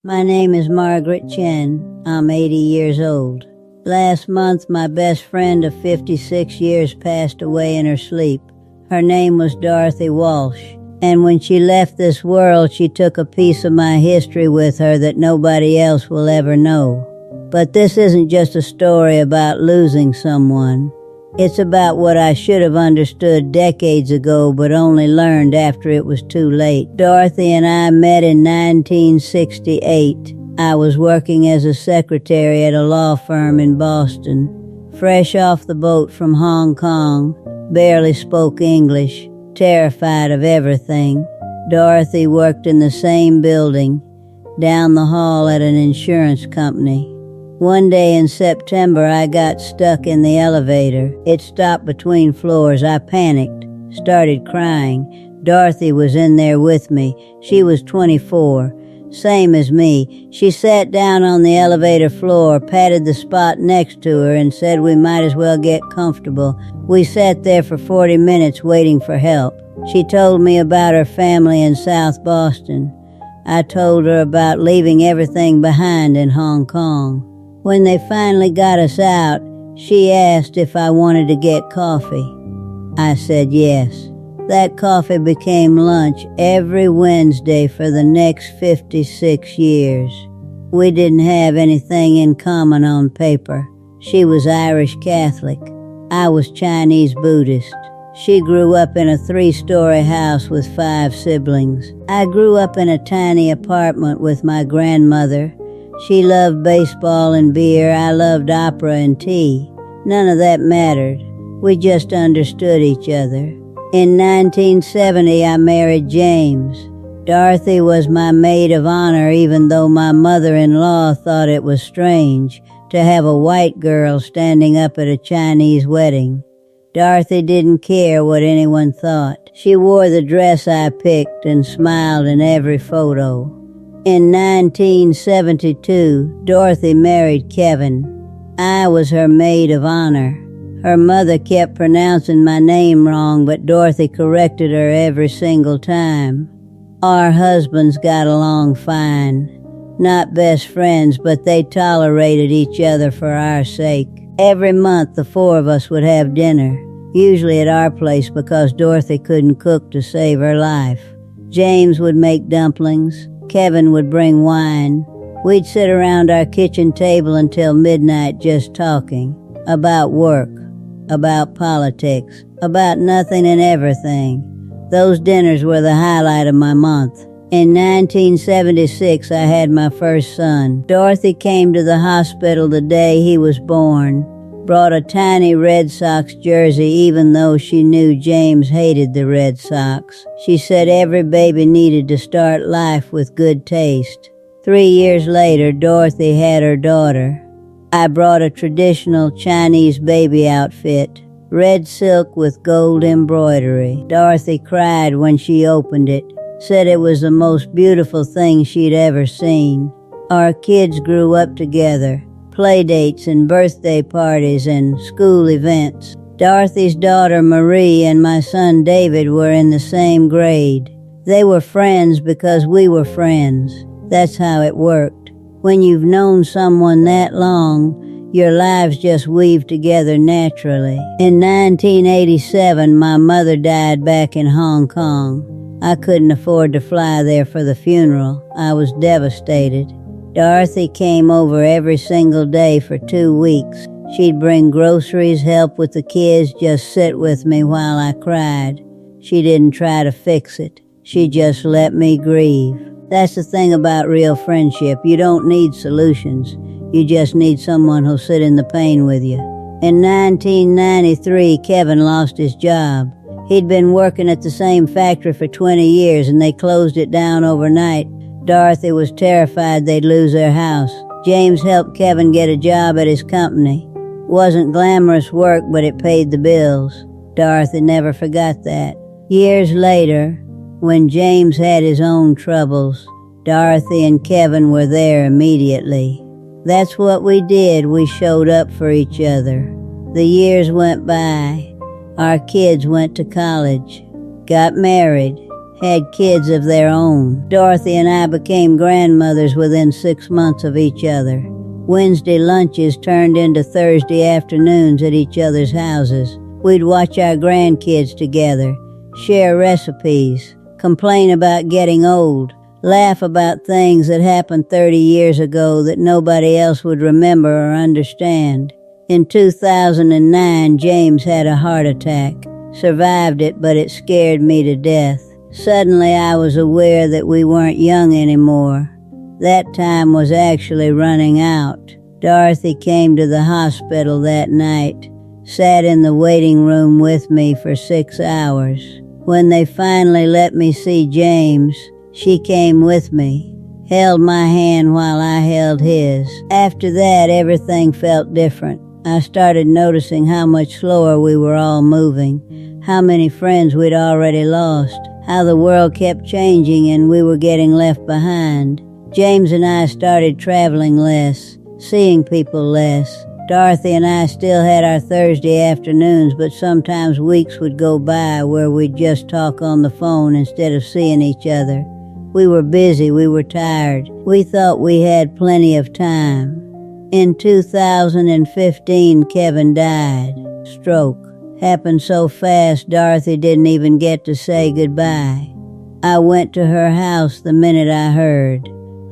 My name is Margaret Chen. I'm 80 years old. Last month, my best friend of 56 years passed away in her sleep. Her name was Dorothy Walsh, and when she left this world, she took a piece of my history with her that nobody else will ever know. But this isn't just a story about losing someone. It's about what I should have understood decades ago but only learned after it was too late. Dorothy and I met in 1968. I was working as a secretary at a law firm in Boston. Fresh off the boat from Hong Kong, barely spoke English, terrified of everything. Dorothy worked in the same building, down the hall at an insurance company. One day in September, I got stuck in the elevator. It stopped between floors. I panicked, started crying. Dorothy was in there with me. She was 24, same as me. She sat down on the elevator floor, patted the spot next to her, and said we might as well get comfortable. We sat there for 40 minutes waiting for help. She told me about her family in South Boston. I told her about leaving everything behind in Hong Kong. When they finally got us out, she asked if I wanted to get coffee. I said yes. That coffee became lunch every Wednesday for the next 56 years. We didn't have anything in common on paper. She was Irish Catholic. I was Chinese Buddhist. She grew up in a 3-story house with 5 siblings. I grew up in a tiny apartment with my grandmother. She loved baseball and beer. I loved opera and tea. None of that mattered. We just understood each other. In 1970, I married James. Dorothy was my maid of honor, even though my mother-in-law thought it was strange to have a white girl standing up at a Chinese wedding. Dorothy didn't care what anyone thought. She wore the dress I picked and smiled in every photo. In 1972, Dorothy married Kevin. I was her maid of honor. Her mother kept pronouncing my name wrong, but Dorothy corrected her every single time. Our husbands got along fine. Not best friends, but they tolerated each other for our sake. Every month, the 4 of us would have dinner, usually at our place because Dorothy couldn't cook to save her life. James would make dumplings. Kevin would bring wine. We'd sit around our kitchen table until midnight just talking about work, about politics, about nothing and everything. Those dinners were the highlight of my month. In 1976, I had my first son. Dorothy came to the hospital the day he was born, brought a tiny Red Sox jersey even though she knew James hated the Red Sox. She said every baby needed to start life with good taste. 3 years later, Dorothy had her daughter. I brought a traditional Chinese baby outfit, red silk with gold embroidery. Dorothy cried when she opened it, said it was the most beautiful thing she'd ever seen. Our kids grew up together. Play dates and birthday parties and school events. Dorothy's daughter Marie and my son David were in the same grade. They were friends because we were friends. That's how it worked. When you've known someone that long, your lives just weave together naturally. In 1987, my mother died back in Hong Kong. I couldn't afford to fly there for the funeral. I was devastated. Dorothy came over every single day for 2 weeks. She'd bring groceries, help with the kids, just sit with me while I cried. She didn't try to fix it. She just let me grieve. That's the thing about real friendship. You don't need solutions. You just need someone who'll sit in the pain with you. In 1993, Kevin lost his job. He'd been working at the same factory for 20 years and they closed it down overnight. Dorothy was terrified they'd lose their house. James helped Kevin get a job at his company. Wasn't glamorous work, but it paid the bills. Dorothy never forgot that. Years later, when James had his own troubles, Dorothy and Kevin were there immediately. That's what we did. We showed up for each other. The years went by. Our kids went to college, got married, had kids of their own. Dorothy and I became grandmothers within 6 months of each other. Wednesday lunches turned into Thursday afternoons at each other's houses. We'd watch our grandkids together, share recipes, complain about getting old, laugh about things that happened 30 years ago that nobody else would remember or understand. In 2009, James had a heart attack. Survived it, but it scared me to death. Suddenly I was aware that we weren't young anymore. That time was actually running out. Dorothy came to the hospital that night, sat in the waiting room with me for 6 hours. When they finally let me see James, she came with me, held my hand while I held his. After that, everything felt different. I started noticing how much slower we were all moving, how many friends we'd already lost, how the world kept changing and we were getting left behind. James and I started traveling less, seeing people less. Dorothy and I still had our Thursday afternoons, but sometimes weeks would go by where we'd just talk on the phone instead of seeing each other. We were busy, we were tired. We thought we had plenty of time. In 2015, Kevin died. Stroke. Happened so fast, Dorothy didn't even get to say goodbye. I went to her house the minute I heard.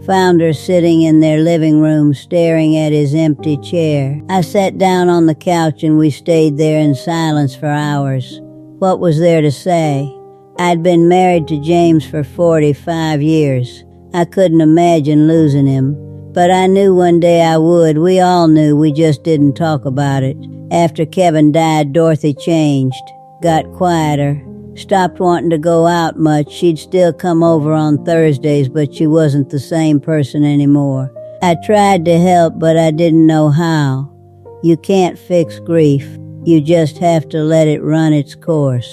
Found her sitting in their living room staring at his empty chair. I sat down on the couch and we stayed there in silence for hours. What was there to say? I'd been married to James for 45 years. I couldn't imagine losing him. But I knew one day I would. We all knew, we just didn't talk about it. After Kevin died, Dorothy changed, got quieter. Stopped wanting to go out much. She'd still come over on Thursdays, but she wasn't the same person anymore. I tried to help, but I didn't know how. You can't fix grief. You just have to let it run its course.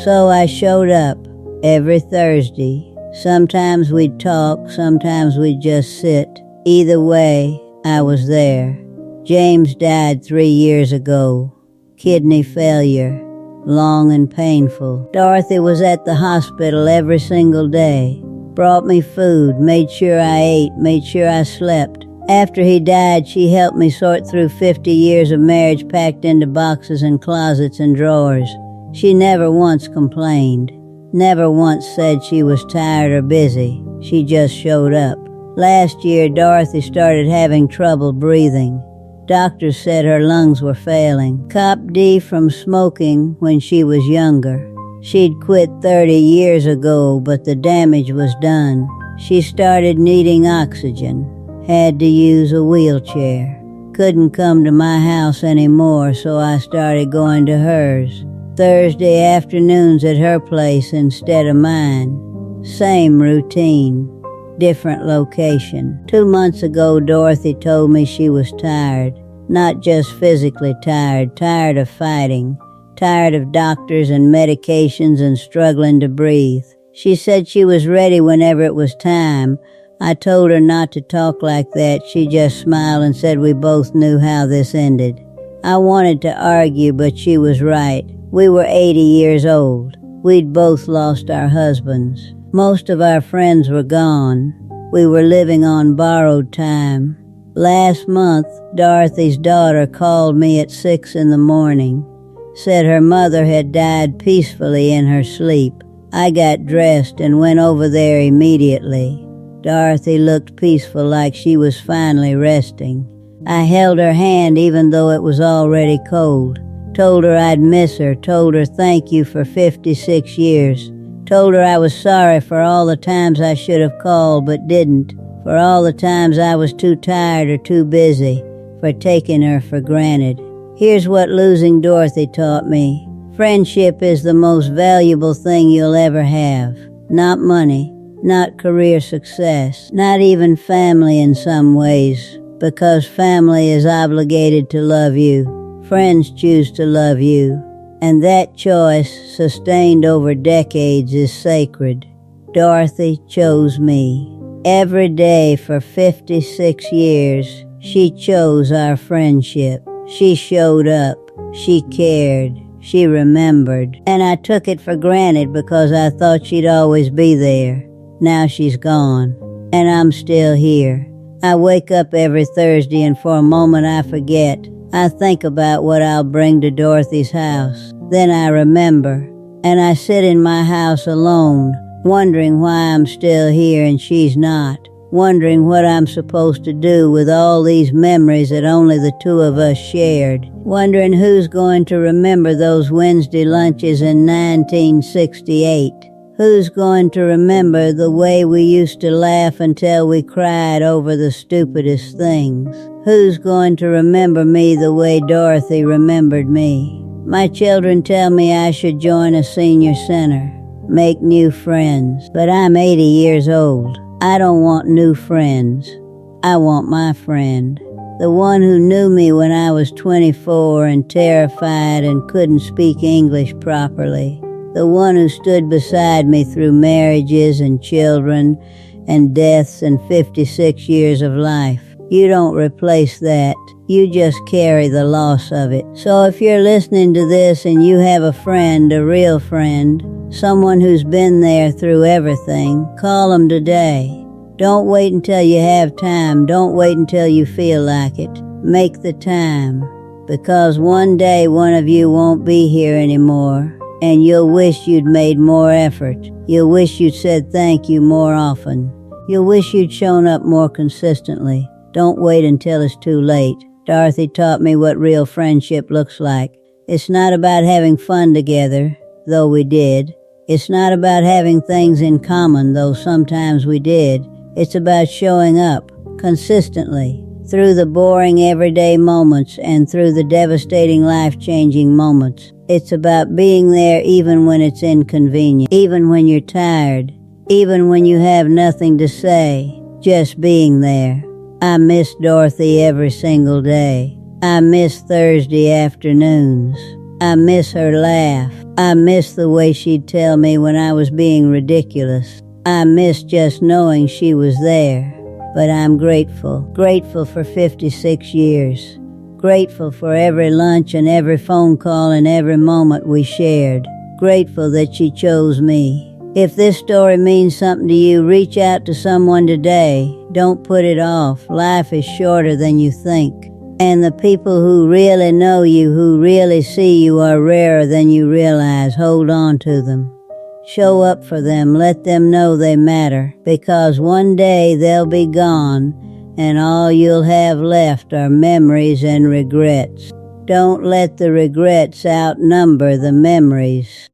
So I showed up every Thursday. Sometimes we'd talk, sometimes we'd just sit. Either way, I was there. James died 3 years ago. Kidney failure. Long and painful. Dorothy was at the hospital every single day. Brought me food, made sure I ate, made sure I slept. After he died, she helped me sort through 50 years of marriage packed into boxes and closets and drawers. She never once complained. Never once said she was tired or busy. She just showed up. Last year, Dorothy started having trouble breathing. Doctors said her lungs were failing. Cop D from smoking when she was younger. She'd quit 30 years ago, but the damage was done. She started needing oxygen. Had to use a wheelchair. Couldn't come to my house anymore, so I started going to hers. Thursday afternoons at her place instead of mine. Same routine. Different location. 2 months ago, Dorothy told me she was tired. Not just physically tired, tired of fighting, tired of doctors and medications and struggling to breathe. She said she was ready whenever it was time. I told her not to talk like that. She just smiled and said we both knew how this ended. I wanted to argue, but she was right. We were 80 years old. We'd both lost our husbands. Most of our friends were gone. We were living on borrowed time. Last month, Dorothy's daughter called me at 6 in the morning. Said her mother had died peacefully in her sleep. I got dressed and went over there immediately. Dorothy looked peaceful, like she was finally resting. I held her hand even though it was already cold. Told her I'd miss her, told her thank you for 56 years. Told her I was sorry for all the times I should have called but didn't, for all the times I was too tired or too busy, for taking her for granted. Here's what losing Dorothy taught me. Friendship is the most valuable thing you'll ever have. Not money, not career success, not even family in some ways, because family is obligated to love you. Friends choose to love you. And that choice, sustained over decades, is sacred. Dorothy chose me. Every day for 56 years, she chose our friendship. She showed up. She cared. She remembered, and I took it for granted because I thought she'd always be there. Now she's gone, and I'm still here. I wake up every Thursday and for a moment I forget. I think about what I'll bring to Dorothy's house. Then I remember, and I sit in my house alone, wondering why I'm still here and she's not, wondering what I'm supposed to do with all these memories that only the two of us shared, wondering who's going to remember those Wednesday lunches in 1968. Who's going to remember the way we used to laugh until we cried over the stupidest things? Who's going to remember me the way Dorothy remembered me? My children tell me I should join a senior center, make new friends, but I'm 80 years old. I don't want new friends. I want my friend, the one who knew me when I was 24 and terrified and couldn't speak English properly. The one who stood beside me through marriages and children and deaths and 56 years of life. You don't replace that. You just carry the loss of it. So if you're listening to this and you have a friend, a real friend, someone who's been there through everything, call them today. Don't wait until you have time. Don't wait until you feel like it. Make the time. Because one day one of you won't be here anymore. And you'll wish you'd made more effort. You'll wish you'd said thank you more often. You'll wish you'd shown up more consistently. Don't wait until it's too late. Dorothy taught me what real friendship looks like. It's not about having fun together, though we did. It's not about having things in common, though sometimes we did. It's about showing up, consistently, through the boring everyday moments and through the devastating life-changing moments. It's about being there even when it's inconvenient, even when you're tired, even when you have nothing to say, just being there. I miss Dorothy every single day. I miss Thursday afternoons. I miss her laugh. I miss the way she'd tell me when I was being ridiculous. I miss just knowing she was there. But I'm grateful for 56 years. Grateful for every lunch and every phone call and every moment we shared. Grateful that she chose me. If this story means something to you, reach out to someone today. Don't put it off. Life is shorter than you think. And the people who really know you, who really see you, are rarer than you realize. Hold on to them. Show up for them. Let them know they matter. Because one day they'll be gone, and all you'll have left are memories and regrets. Don't let the regrets outnumber the memories.